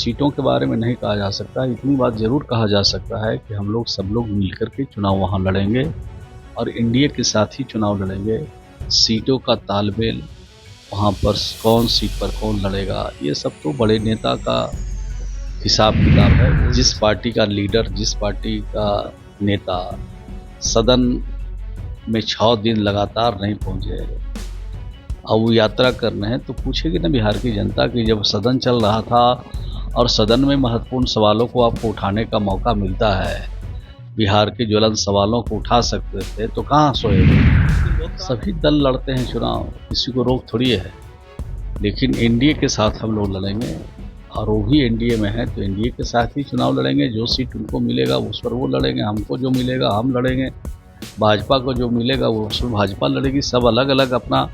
सीटों के बारे में नहीं कहा जा सकता, इतनी बात ज़रूर कहा जा सकता है कि हम लोग सब लोग मिलकर के चुनाव वहाँ लड़ेंगे और एनडीए के साथ ही चुनाव लड़ेंगे। सीटों का तालमेल, वहाँ पर कौन सीट पर कौन लड़ेगा, ये सब तो बड़े नेता का हिसाब किताब है। जिस पार्टी का लीडर, जिस पार्टी का नेता सदन में 6 दिन लगातार नहीं पहुँचे और वो यात्रा कर रहे हैं, तो पूछेगी ना बिहार की जनता कि जब सदन चल रहा था और सदन में महत्वपूर्ण सवालों को आपको उठाने का मौका मिलता है, बिहार के ज्वलंत सवालों को उठा सकते थे, तो कहाँ सोए? सभी दल लड़ते हैं चुनाव, किसी को रोक थोड़ी है। लेकिन एनडीए के साथ हम लोग लड़ेंगे और वो भी एनडीए में है, तो एनडीए के साथ ही चुनाव लड़ेंगे। जो सीट उनको मिलेगा उस पर वो लड़ेंगे, हमको जो मिलेगा हम लड़ेंगे, भाजपा को जो मिलेगा वो उस पर भाजपा लड़ेगी। सब अलग अलग अपना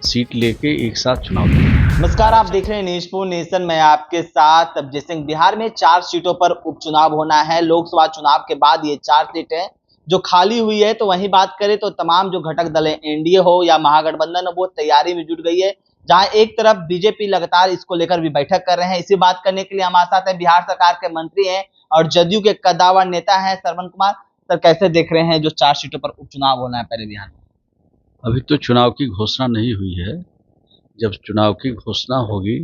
सीट लेके एक साथ चुनाव लड़ेंगे। नमस्कार, आप देख रहे हैं न्यूज़ फॉर नेशन। मैं आपके साथ अभिजीत सिंह। बिहार में 4 सीटों पर उपचुनाव होना है। लोकसभा चुनाव के बाद ये 4 सीटें जो खाली हुई है, तो वहीं बात करें तो तमाम जो घटक दल है, एनडीए हो या महागठबंधन हो, वो तैयारी में जुट गई है। जहां एक तरफ बीजेपी लगातार इसको लेकर भी बैठक कर रहे हैं। इसी बात करने के लिए हमारे साथ है बिहार सरकार के मंत्री हैं और जदयू के कद्दावर नेता हैं श्रवण कुमार। सर, कैसे देख रहे हैं जो 4 सीटों पर उपचुनाव होना है पहले बिहार में? अभी तो चुनाव की घोषणा नहीं हुई है। जब चुनाव की घोषणा होगी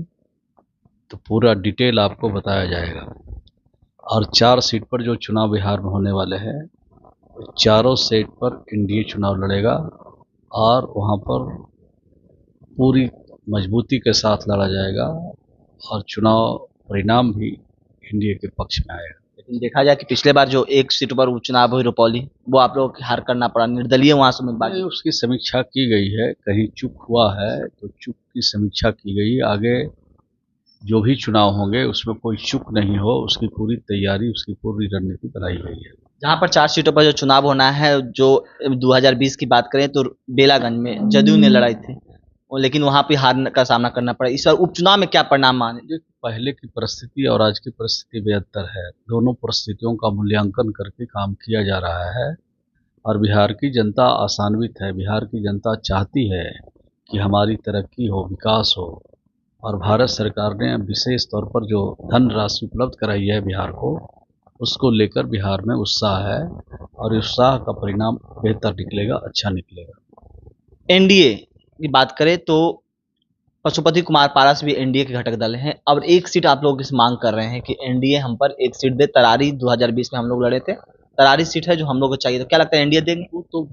तो पूरा डिटेल आपको बताया जाएगा। और 4 सीट पर जो चुनाव बिहार में होने वाले हैं, चारों सीट पर एनडीए चुनाव लड़ेगा और वहाँ पर पूरी मजबूती के साथ लड़ा जाएगा और चुनाव परिणाम भी एनडीए के पक्ष में आएगा। लेकिन देखा जाए कि पिछले बार जो 1 सीट पर उपचुनाव हुई रुपौली, वो आप लोगों को हार करना पड़ा, निर्दलीय वहां से उम्मीदवार। उसकी समीक्षा की गई है, कहीं चूक हुआ है तो चूक की समीक्षा की गई। आगे जो भी चुनाव होंगे उसमें कोई चूक नहीं हो, उसकी पूरी तैयारी, उसकी पूरी रणनीति बनाई गई है। जहां पर 4 सीटों पर जो चुनाव होना है, जो 2020 की बात करें तो बेलागंज में जदयू ने लड़ाई थी, लेकिन वहां पे हार का सामना करना पड़ा। इस बार उपचुनाव में क्या परिणाम माने? पहले की परिस्थिति और आज की परिस्थिति बेहतर है। दोनों परिस्थितियों का मूल्यांकन करके काम किया जा रहा है और बिहार की जनता आशान्वित है। बिहार की जनता चाहती है कि हमारी तरक्की हो, विकास हो और भारत सरकार ने विशेष तौर पर जो धन राशि उपलब्ध कराई है बिहार को, उसको लेकर बिहार में उत्साह है और उत्साह का परिणाम बेहतर निकलेगा, अच्छा निकलेगा। एनडीए की बात करें तो पशुपति कुमार पारस भी एनडीए के घटक दल हैं और 1 सीट आप लोग इस मांग कर रहे हैं कि एनडीए हम पर 1 सीट दे। तरारी 2020 में हम लोग लड़े थे, तरारी सीट है जो हम लोग को चाहिए, तो क्या लगता है एनडीए देंगे? वो तो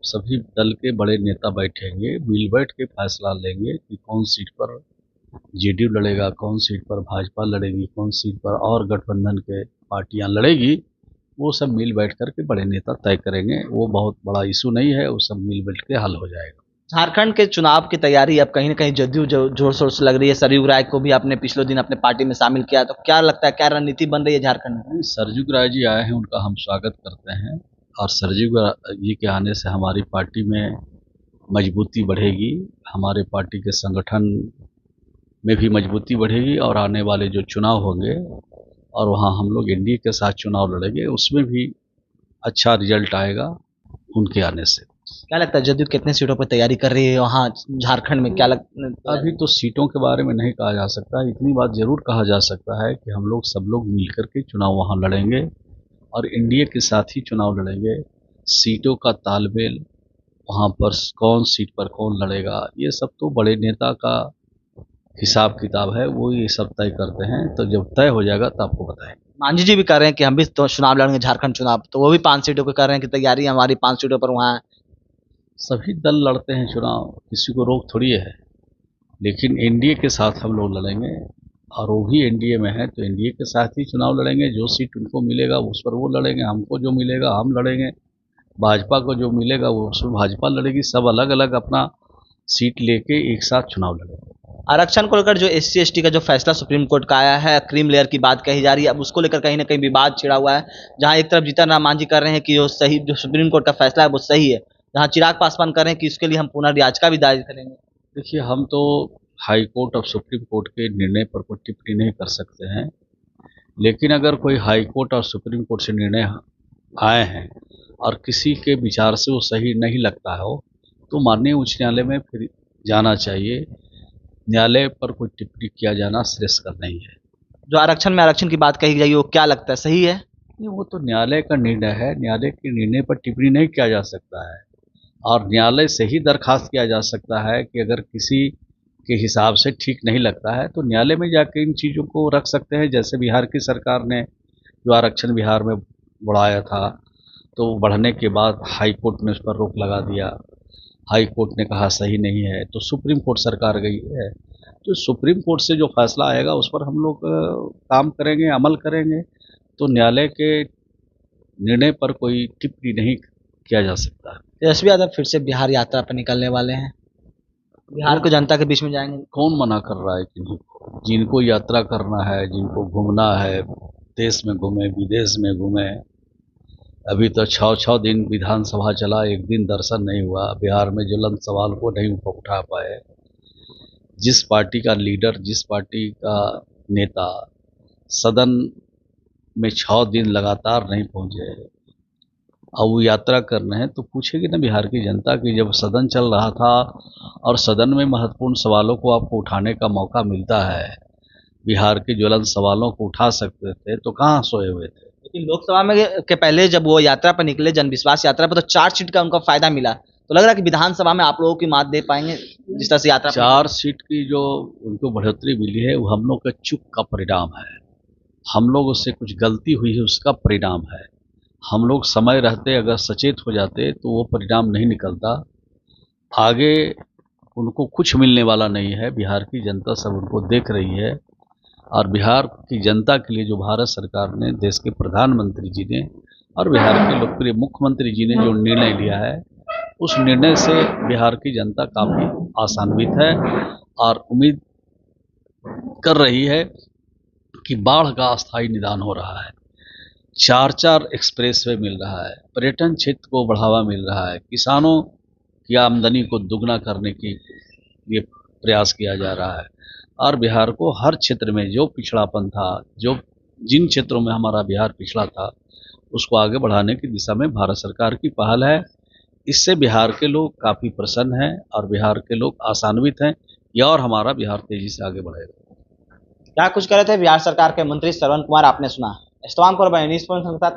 सभी दल के बड़े नेता बैठेंगे, मिल बैठ के फैसला लेंगे कि कौन सीट पर जेडीयू लड़ेगा, कौन सीट पर भाजपा लड़ेगी, कौन सीट पर और गठबंधन के पार्टियां लड़ेगी। वो सब मिल बैठ कर के बड़े नेता तय करेंगे। वो बहुत बड़ा इशू नहीं है, वो सब मिल बैठ के हल हो जाएगा। झारखंड के चुनाव की तैयारी अब कहीं ना कहीं जदयू जोर शोर से लग रही है। सरयू राय को भी आपने पिछले दिन अपने पार्टी में शामिल किया, तो क्या लगता है क्या रणनीति बन रही है झारखंड में? सरयू राय जी आए हैं, उनका हम स्वागत करते हैं और सरयू जी के आने से हमारी पार्टी में मजबूती बढ़ेगी, हमारे पार्टी के संगठन में भी मजबूती बढ़ेगी और आने वाले जो चुनाव होंगे और वहाँ हम लोग एनडीए के साथ चुनाव लड़ेंगे, उसमें भी अच्छा रिजल्ट आएगा उनके आने से। क्या लगता है जदयू कितने सीटों पर तैयारी कर रही है वहाँ झारखंड में? क्या लगता है? अभी तो सीटों के बारे में नहीं कहा जा सकता, इतनी बात ज़रूर कहा जा सकता है कि हम लोग सब लोग मिलकर के चुनाव वहाँ लड़ेंगे और एनडीए के साथ ही चुनाव लड़ेंगे। सीटों का तालमेल, वहाँ पर कौन सीट पर कौन लड़ेगा, ये सब तो बड़े नेता का हिसाब किताब है, वो ये सब तय करते हैं। तो जब तय हो जाएगा तो आपको बताएंगे। मांझी जी भी कह रहे हैं कि हम भी तो चुनाव लड़ेंगे झारखंड चुनाव, तो वो भी 5 सीटों को कह रहे हैं कि तैयारी हमारी 5 सीटों पर वहाँ है। सभी दल लड़ते हैं चुनाव, किसी को रोक थोड़ी है। लेकिन एनडीए के साथ हम लोग लड़ेंगे और वो भी एनडीए में है, तो एनडीए के साथ ही चुनाव लड़ेंगे। जो सीट उनको मिलेगा उस पर वो लड़ेंगे, हमको जो मिलेगा हम लड़ेंगे, भाजपा को जो मिलेगा वो उस पर भाजपा लड़ेगी। सब अलग अलग अपना सीट लेके एक साथ चुनाव लड़ेंगे। आरक्षण को लेकर जो SC ST का जो फैसला सुप्रीम कोर्ट का आया है, क्रीम लेयर की बात कही जा रही है, अब उसको लेकर कहीं ना कहीं विवाद छिड़ा हुआ है। जहां एक तरफ जीतन राम मांझी कर रहे हैं कि जो सुप्रीम कोर्ट का फैसला है वो सही है, जहां चिराग पासवान कर रहे हैं कि इसके लिए हम पुनर्याचिका भी दायर करेंगे। देखिए, हम तो हाई कोर्ट और सुप्रीम कोर्ट के निर्णय पर कोई टिप्पणी नहीं कर सकते हैं, लेकिन अगर कोई हाई कोर्ट और सुप्रीम कोर्ट से निर्णय आए हैं और किसी के विचार से वो सही नहीं लगता हो, तो माननीय उच्च न्यायालय में फिर जाना चाहिए। न्यायालय पर कोई टिप्पणी किया जाना श्रेयस्कर नहीं है। जो आरक्षण में आरक्षण की बात कही गई वो क्या लगता है, सही है? नहीं, वो तो न्यायालय का निर्णय है, न्यायालय के निर्णय पर टिप्पणी नहीं किया जा सकता है। और न्यायालय से ही दरखास्त किया जा सकता है कि अगर किसी के हिसाब से ठीक नहीं लगता है तो न्यायालय में जाके इन चीज़ों को रख सकते हैं। जैसे बिहार की सरकार ने जो आरक्षण बिहार में बढ़ाया था, तो बढ़ने के बाद हाई कोर्ट ने उस पर रोक लगा दिया। हाई कोर्ट ने कहा सही नहीं है, तो सुप्रीम कोर्ट सरकार गई है। तो सुप्रीम कोर्ट से जो फैसला आएगा उस पर हम लोग काम करेंगे, अमल करेंगे। तो न्यायालय के निर्णय पर कोई टिप्पणी नहीं किया जा सकता है। तेजस्वी यादव फिर से बिहार यात्रा पर निकलने वाले हैं, बिहार को जनता के बीच में जाएंगे। कौन मना कर रहा है किन्हीं? जिनको यात्रा करना है, जिनको घूमना है, देश में घूमे, विदेश में घूमे। अभी तो 6-6 दिन विधानसभा चला, एक दिन दर्शन नहीं हुआ। बिहार में ज्वलंत सवाल को नहीं उठा पाए। जिस पार्टी का लीडर, जिस पार्टी का नेता सदन में 6 दिन लगातार नहीं पहुंचे, अब वो यात्रा कर रहे हैं, तो पूछेगी ना बिहार की जनता कि जब सदन चल रहा था और सदन में महत्वपूर्ण सवालों को आपको उठाने का मौका मिलता है, बिहार के ज्वलंत सवालों को उठा सकते थे, तो कहाँ सोए हुए थे? लेकिन लोकसभा में के पहले जब वो यात्रा पर निकले, जन विश्वास यात्रा पर, तो चार्जशीट का उनका फायदा मिला। तो लग रहा है कि विधानसभा में आप लोगों की मात दे पाएंगे जिस तरह से यात्रा पर 4 सीट की जो उनको बढ़ोतरी मिली है वो हम लोग का चूक का परिणाम है। हम लोग उससे कुछ गलती हुई है उसका परिणाम है। हम लोग समय रहते अगर सचेत हो जाते तो वो परिणाम नहीं निकलता। आगे उनको कुछ मिलने वाला नहीं है। बिहार की जनता सब उनको देख रही है, और बिहार की जनता के लिए जो भारत सरकार ने, देश के प्रधानमंत्री जी ने और बिहार के लोकप्रिय मुख्यमंत्री जी ने जो निर्णय लिया है, उस निर्णय से बिहार की जनता काफ़ी आशान्वित है और उम्मीद कर रही है कि बाढ़ का अस्थायी निदान हो रहा है। 4-4 एक्सप्रेसवे मिल रहा है, पर्यटन क्षेत्र को बढ़ावा मिल रहा है, किसानों की आमदनी को दुगना करने की लिए प्रयास किया जा रहा है, और बिहार को हर क्षेत्र में जो पिछड़ापन था, जो जिन क्षेत्रों में हमारा बिहार पिछड़ा था, उसको आगे बढ़ाने की दिशा में भारत सरकार की पहल है। इससे बिहार के लोग काफ़ी प्रसन्न हैं और बिहार के लोग आशान्वित हैं कि और हमारा बिहार तेजी से आगे बढ़ेगा। क्या कुछ कह रहे थे बिहार सरकार के मंत्री श्रवण कुमार, आपने सुना। इस तमाम खबर पर न्यूज़ पॉइंट के साथ